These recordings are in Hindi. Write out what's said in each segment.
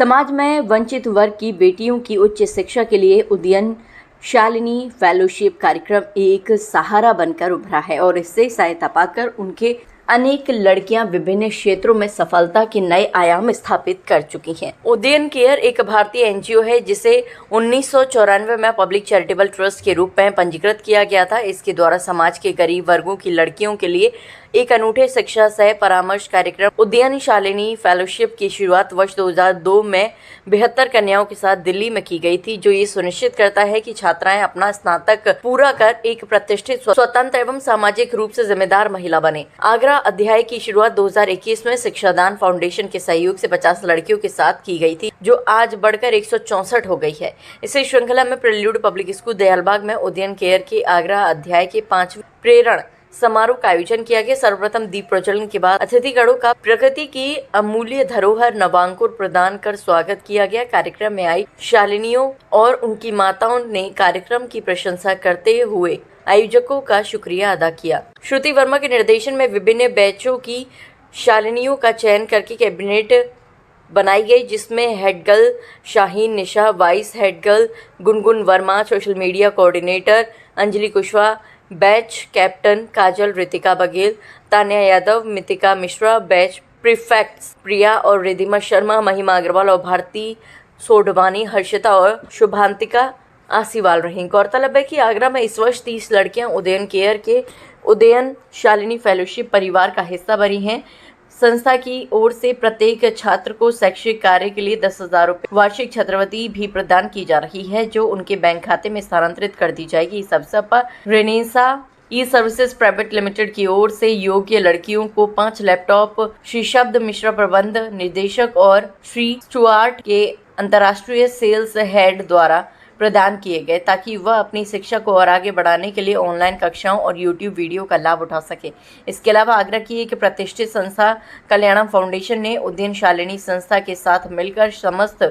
समाज में वंचित वर्ग की बेटियों की उच्च शिक्षा के लिए उदयन शालिनी फेलोशिप कार्यक्रम एक सहारा बनकर उभरा है और इससे सहायता पाकर उनके अनेक लड़कियां विभिन्न क्षेत्रों में सफलता के नए आयाम स्थापित कर चुकी हैं। उदयन केयर एक भारतीय एनजीओ है जिसे 1994 में पब्लिक चैरिटेबल ट्रस्ट के रूप में पंजीकृत किया गया था। इसके द्वारा समाज के गरीब वर्गों की लड़कियों के लिए एक अनूठे शिक्षा सह परामर्श कार्यक्रम उदयन शालिनी फेलोशिप की शुरुआत वर्ष 2002 में 72 कन्याओं के साथ दिल्ली में की गई थी, जो ये सुनिश्चित करता है कि छात्राएं अपना स्नातक पूरा कर एक प्रतिष्ठित, स्वतंत्र एवं सामाजिक रूप से जिम्मेदार महिला बने। आगरा अध्याय की शुरुआत 2021 में शिक्षादान फाउंडेशन के सहयोग से 50 लड़कियों के साथ की गई थी, जो आज बढ़कर 164 हो गई है। इसी श्रृंखला में प्रेल्यूड पब्लिक स्कूल दयालबाग में उदयन केयर के आगरा अध्याय के 5वें प्रेरण समारोह का आयोजन किया गया। सर्वप्रथम दीप प्रज्वलन के बाद अतिथिगणों का प्रकृति की अमूल्य धरोहर नवांकुर प्रदान कर स्वागत किया गया। कार्यक्रम में आई शालिनियों और उनकी माताओं ने कार्यक्रम की प्रशंसा करते हुए आयोजकों का शुक्रिया अदा किया। श्रुति वर्मा के निर्देशन में विभिन्न बैचों की शालिनियों का चयन करके कैबिनेट बनाई गई, जिसमें head girl Shaheen Nisha, vice head girl Gungun Verma, social media coordinator Anjali Kushwaha, batch captain Kajal Ritika Baghel, Tanya Yadav, Mitika Mishra, batch prefects Priya और रिधिमा शर्मा, महिमा अग्रवाल और भारती सोडवानी, हर्षिता और शुभांतिका आसीवाल रहीं। गौरतलब है कि आगरा में इस वर्ष 30 लड़कियां उदयन केयर के उदयन शालिनी फेलोशिप परिवार का हिस्सा बनी हैं। संस्था की ओर से प्रत्येक छात्र को शैक्षिक कार्य के लिए 10,000 रुपये वार्षिक छात्रवृत्ति भी प्रदान की जा रही है, जो उनके बैंक खाते में स्थानांतरित कर दी जाएगी। इस अवसर पर रेनेसा ई सर्विसेज प्राइवेट लिमिटेड की ओर से योग्य लड़कियों को 5 लैपटॉप श्री शब्द मिश्रा प्रबंध निदेशक और श्री स्टुअर्ट के अंतर्राष्ट्रीय सेल्स हेड द्वारा प्रदान किए गए, ताकि वह अपनी शिक्षा को और आगे बढ़ाने के लिए ऑनलाइन कक्षाओं और यूट्यूब वीडियो का लाभ उठा सके। इसके अलावा आगरा की एक प्रतिष्ठित संस्था कल्याणम फाउंडेशन ने उदयन शालिनी संस्था के साथ मिलकर समस्त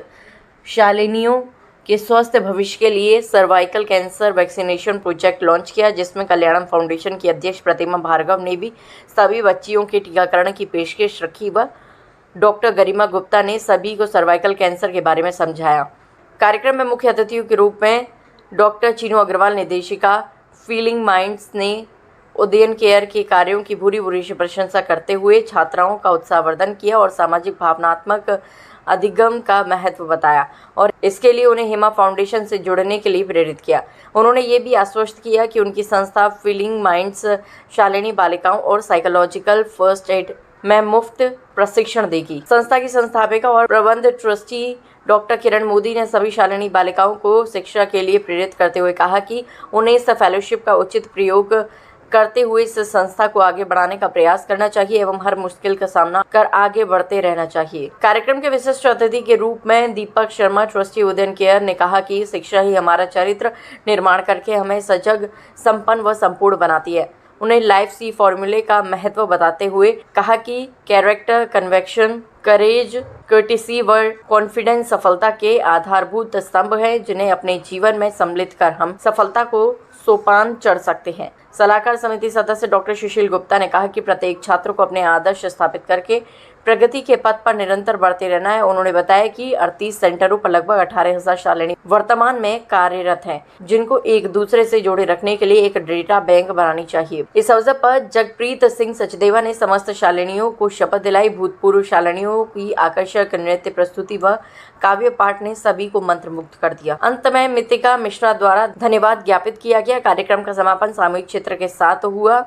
शालिनियों के स्वस्थ भविष्य के लिए cervical cancer vaccination project launch किया, जिसमें कल्याणम फाउंडेशन की अध्यक्ष प्रतिमा भार्गव ने भी सभी बच्चियों के टीकाकरण की पेशकश रखी व डॉक्टर गरिमा गुप्ता ने सभी को सर्वाइकल कैंसर के बारे में समझाया। कार्यक्रम में मुख्य अतिथियों के रूप में डॉक्टर चीनू अग्रवाल, निदेशिका फीलिंग माइंड्स, ने उदयन केयर के कार्यों की भूरी प्रशंसा करते हुए छात्राओं का उत्साहवर्धन किया और सामाजिक भावनात्मक अधिगम का महत्व बताया और इसके लिए उन्हें हिमा फाउंडेशन से जुड़ने के लिए प्रेरित किया। उन्होंने ये भी आश्वस्त किया कि उनकी संस्था फीलिंग माइंड्स शालिनी बालिकाओं और साइकोलॉजिकल फर्स्ट एड में मुफ्त प्रशिक्षण देगी। संस्था की संस्थापिका और प्रबंध ट्रस्टी डॉक्टर किरण मोदी ने सभी शालिनी बालिकाओं को शिक्षा के लिए प्रेरित करते हुए कहा कि उन्हें इस फेलोशिप का उचित प्रयोग करते हुए इस संस्था को आगे बढ़ाने का प्रयास करना चाहिए एवं हर मुश्किल का सामना कर आगे बढ़ते रहना चाहिए। कार्यक्रम के विशिष्ट अतिथि के रूप में दीपक शर्मा, ट्रस्टी उदयन केयर, ने कहा कि शिक्षा ही हमारा चरित्र निर्माण करके हमें सजग, संपन्न व संपूर्ण बनाती है। उन्हें लाइफ सी फॉर्मूले का महत्व बताते हुए कहा कि कैरेक्टर, कन्विक्शन, करेज, कर्टिसी व कॉन्फिडेंस सफलता के आधारभूत स्तंभ हैं, जिन्हें अपने जीवन में सम्मिलित कर हम सफलता को सोपान चढ़ सकते हैं। सलाहकार समिति सदस्य डॉक्टर सुशील गुप्ता ने कहा कि प्रत्येक छात्र को अपने आदर्श स्थापित करके प्रगति के पथ पर निरंतर बढ़ते रहना है। उन्होंने बताया कि 38 सेंटरों पर लगभग 18,000 शालिनी वर्तमान में कार्यरत हैं, जिनको एक दूसरे से जोड़े रखने के लिए एक डेटा बैंक बनानी चाहिए। इस अवसर पर जगप्रीत सिंह सचदेवा ने समस्त शालिनियों को शपथ दिलाई। भूतपूर्व शालिनियों की आकर्षक नृत्य प्रस्तुति व काव्य पाठ ने सभी को मंत्रमुग्ध कर दिया। अंत में मितिका मिश्रा द्वारा धन्यवाद ज्ञापित किया गया। कार्यक्रम का समापन सामूहिक चित्र के साथ हुआ।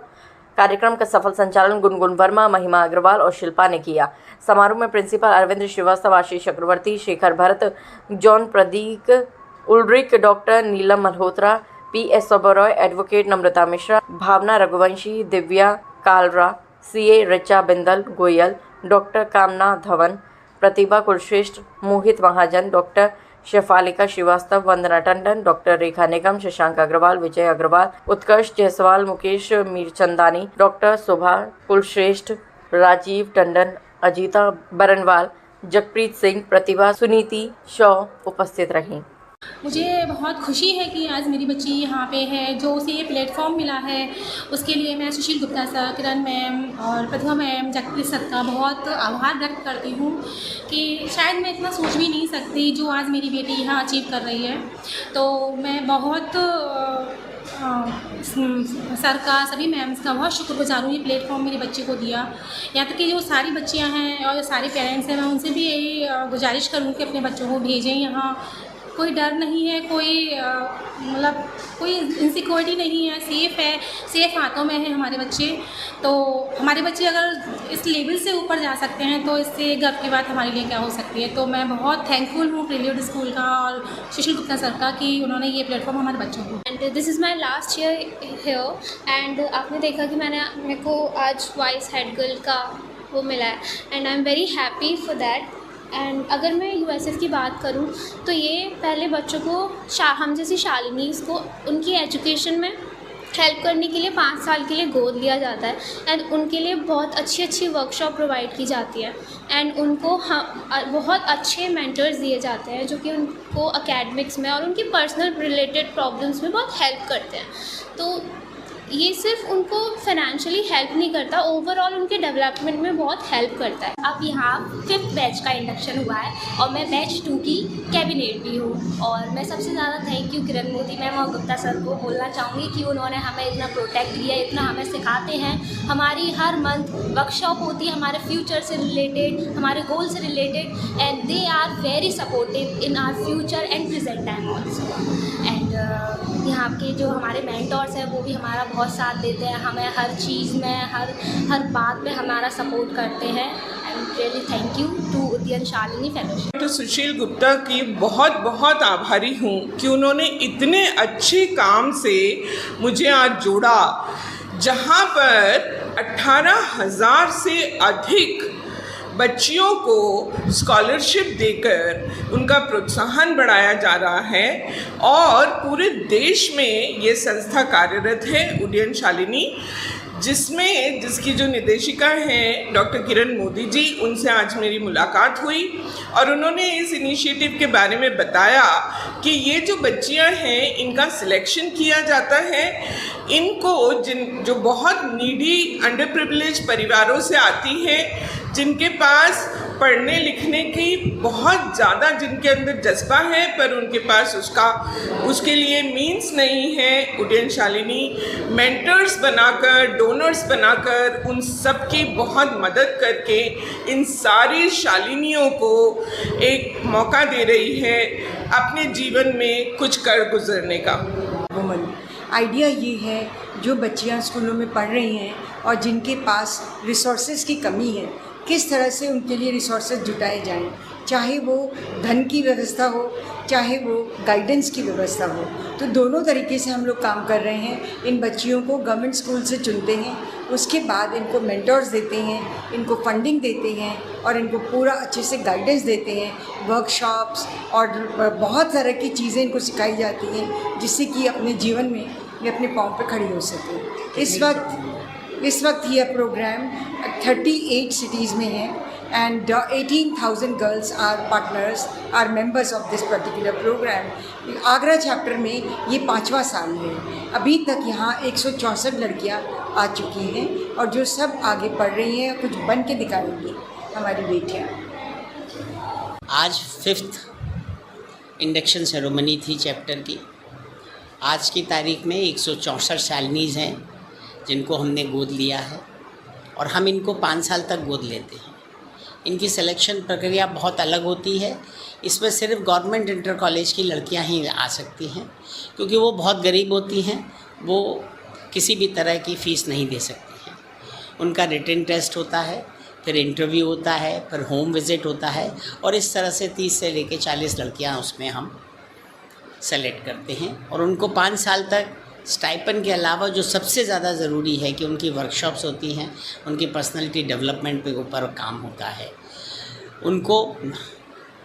कार्यक्रम का सफल संचालन गुनगुन वर्मा, महिमा अग्रवाल और शिल्पा ने किया। समारोह में प्रिंसिपल अरविंद श्रीवास्तव, आशीष चक्रवर्ती, शेखर भरत, जॉन प्रदीक, उल्ड्रिक, डॉक्टर नीलम मल्होत्रा, पी.एस. ओबरॉय, एडवोकेट नम्रता मिश्रा, भावना रघुवंशी, दिव्या कालरा, सीए ऋचा बिंदल गोयल, डॉक्टर कामना धवन, प्रतिभा कुलश्रेष्ठ, मोहित महाजन, डॉक्टर शेफालिका श्रीवास्तव, वंदना टंडन, डॉक्टर रेखा निगम, शशांक अग्रवाल, विजय अग्रवाल, उत्कर्ष जायसवाल, मुकेश मीरचंदानी, डॉक्टर शोभा कुलश्रेष्ठ, राजीव टंडन, अजीता बरनवाल, जगप्रीत सिंह, प्रतिभा, सुनीति शॉ उपस्थित रहीं। मुझे बहुत खुशी है कि आज मेरी बच्ची यहाँ पे है, जो उसे ये प्लेटफॉर्म मिला है उसके लिए मैं सुशील गुप्ता सर, किरण मैम और प्रतिभा मैम, जगप्रीत सर का बहुत आभार व्यक्त करती हूँ कि शायद मैं इतना सोच भी नहीं सकती जो आज मेरी बेटी यहाँ अचीव कर रही है। तो मैं बहुत सर का, सभी मैम्स का बहुत शुक्रगुजार हूँ, ये प्लेटफॉर्म मेरी बच्ची को दिया। यहाँ तक कि जो सारी बच्चियाँ हैं और जो सारे पेरेंट्स हैं, मैं उनसे भी यही गुजारिश करूँ कि अपने बच्चों को भेजें यहाँ। कोई डर नहीं है, कोई मतलब कोई इनसिक्योरिटी नहीं है, सेफ़ हाथों में है हमारे बच्चे। तो हमारे बच्चे अगर इस लेवल से ऊपर जा सकते हैं तो इससे गर्व की बात हमारे लिए क्या हो सकती है। तो मैं बहुत थैंकफुल हूँ प्रील्यूड स्कूल का और सुशील गुप्ता सर का कि उन्होंने ये प्लेटफॉर्म हमारे बच्चों को। And this is my last year here and आपने देखा कि मेरे को आज वाइस हेड गर्ल का वो मिला है and I am very happy for that. And अगर मैं यूएसएस की बात करूं तो ये पहले बच्चों को हम जैसी शालिनीज़ को उनकी एजुकेशन में हेल्प करने के लिए 5 साल के लिए गोद लिया जाता है एंड उनके लिए बहुत अच्छी वर्कशॉप प्रोवाइड की जाती है एंड उनको बहुत अच्छे मेंटर्स दिए जाते हैं जो कि उनको एकेडमिक्स में और उनकी पर्सनल रिलेटेड प्रॉब्लम्स में बहुत हेल्प करते हैं। तो ये सिर्फ उनको फाइनेंशियली हेल्प नहीं करता, ओवरऑल उनके डेवलपमेंट में बहुत हेल्प करता है। अब यहाँ 5th बैच का इंडक्शन हुआ है और मैं बैच 2 की कैबिनेट भी हूँ और मैं सबसे ज़्यादा thank you Kiran Modi ma'am और गुप्ता सर को बोलना चाहूँगी कि उन्होंने हमें इतना प्रोटेक्ट किया, इतना हमें सिखाते हैं। हमारी हर मंथ वर्कशॉप होती है हमारे फ्यूचर से रिलेटेड, हमारे गोल से related and they are very supportive in our future and present time also. And यहाँ के जो हमारे मेंटर्स हैं वो भी हमारा बहुत साथ देते हैं, हमें हर चीज़ में हर बात में हमारा सपोर्ट करते हैं। And really thank you to Udayan Shalini fellowship. तो सुशील गुप्ता की बहुत बहुत आभारी हूँ कि उन्होंने इतने अच्छे काम से मुझे आज जोड़ा, जहाँ पर 18,000 से अधिक बच्चियों को स्कॉलरशिप देकर उनका प्रोत्साहन बढ़ाया जा रहा है और पूरे देश में ये संस्था कार्यरत है उद्यन शालिनी, जिसकी जो निदेशिका हैं डॉक्टर किरण मोदी जी, उनसे आज मेरी मुलाकात हुई और उन्होंने इस इनिशिएटिव के बारे में बताया कि ये जो बच्चियां हैं इनका सिलेक्शन किया जाता है, इनको जो बहुत नीडी अंडर प्रिविलेज परिवारों से आती हैं, जिनके पास पढ़ने लिखने की बहुत ज़्यादा जिनके अंदर जज्बा है पर उनके पास उसके लिए मीन्स नहीं है, उद्यन शालिनी मेंटर्स बनाकर, डोनर्स बनाकर उन सब की बहुत मदद करके इन सारी शालिनियों को एक मौका दे रही है अपने जीवन में कुछ कर गुजरने का। आइडिया ये है जो बच्चियां स्कूलों में पढ़ रही हैं और जिनके पास रिसोर्सेज की कमी है, किस तरह से उनके लिए रिसोर्सेज जुटाए जाएं, चाहे वो धन की व्यवस्था हो, चाहे वो गाइडेंस की व्यवस्था हो। तो दोनों तरीके से हम लोग काम कर रहे हैं। इन बच्चियों को गवर्नमेंट स्कूल से चुनते हैं, उसके बाद इनको मेंटर्स देते हैं, इनको फंडिंग देते हैं और इनको पूरा अच्छे से गाइडेंस देते हैं। वर्कशॉप्स और बहुत तरह की चीज़ें इनको सिखाई जाती हैं जिससे कि अपने जीवन में ये अपने पाँव पे खड़ी हो सके। इस वक्त यह प्रोग्राम 38 सिटीज़ में है and 18,000 girls are partners, are members of this particular program. Agra chapter में ये 5वां साल है। अभी तक यहाँ 164 लड़कियाँ आ चुकी हैं और जो सब आगे पढ़ रही हैं, कुछ बन के दिखाएंगी हमारी बेटियाँ। आज 5th इंडक्शन सेरेमनी थी चैप्टर की। आज की तारीख में 164 शालिनीज़ हैं जिनको हमने गोद लिया है और हम इनको 5 साल तक गोद लेते हैं। इनकी सिलेक्शन प्रक्रिया बहुत अलग होती है। इसमें सिर्फ गवर्नमेंट इंटर कॉलेज की लड़कियां ही आ सकती हैं क्योंकि वो बहुत गरीब होती हैं, वो किसी भी तरह की फ़ीस नहीं दे सकती हैं। उनका रिटन टेस्ट होता है, फिर इंटरव्यू होता है, फिर होम विज़िट होता है और इस तरह से 30 से लेकर 40 लड़कियां उसमें हम सेलेक्ट करते हैं और उनको 5 साल तक स्टाइपन के अलावा जो सबसे ज़्यादा ज़रूरी है कि उनकी वर्कशॉप्स होती हैं, उनकी पर्सनालिटी डेवलपमेंट पे ऊपर काम होता है। उनको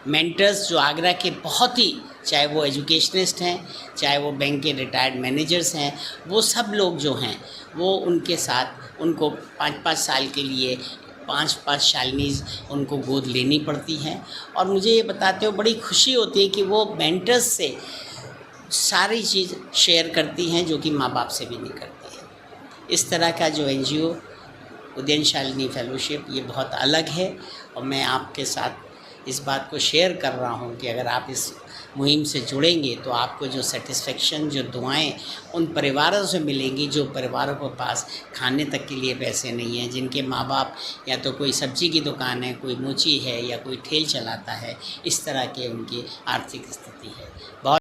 मेंटर्स जो आगरा के बहुत ही, चाहे वो एजुकेशनिस्ट हैं, चाहे वो बैंक के रिटायर्ड मैनेजर्स हैं, वो सब लोग जो हैं वो उनके साथ उनको 5-5 साल के लिए 5-5 शालिनीज़ उनको गोद लेनी पड़ती हैं। और मुझे ये बताते हुए बड़ी खुशी होती है कि वो मेंटर्स से सारी चीज़ शेयर करती हैं जो कि माँ बाप से भी नहीं करती हैं। इस तरह का जो NGO उदयन शालिनी फेलोशिप ये बहुत अलग है, और मैं आपके साथ इस बात को शेयर कर रहा हूँ कि अगर आप इस मुहिम से जुड़ेंगे तो आपको जो सेटिस्फेक्शन, जो दुआएं उन परिवारों से मिलेंगी जो परिवारों के पास खाने तक के लिए पैसे नहीं हैं, जिनके माँ बाप या तो कोई सब्जी की दुकान है, कोई मोची है या कोई ठेल चलाता है, इस तरह के उनकी आर्थिक स्थिति है। बहुत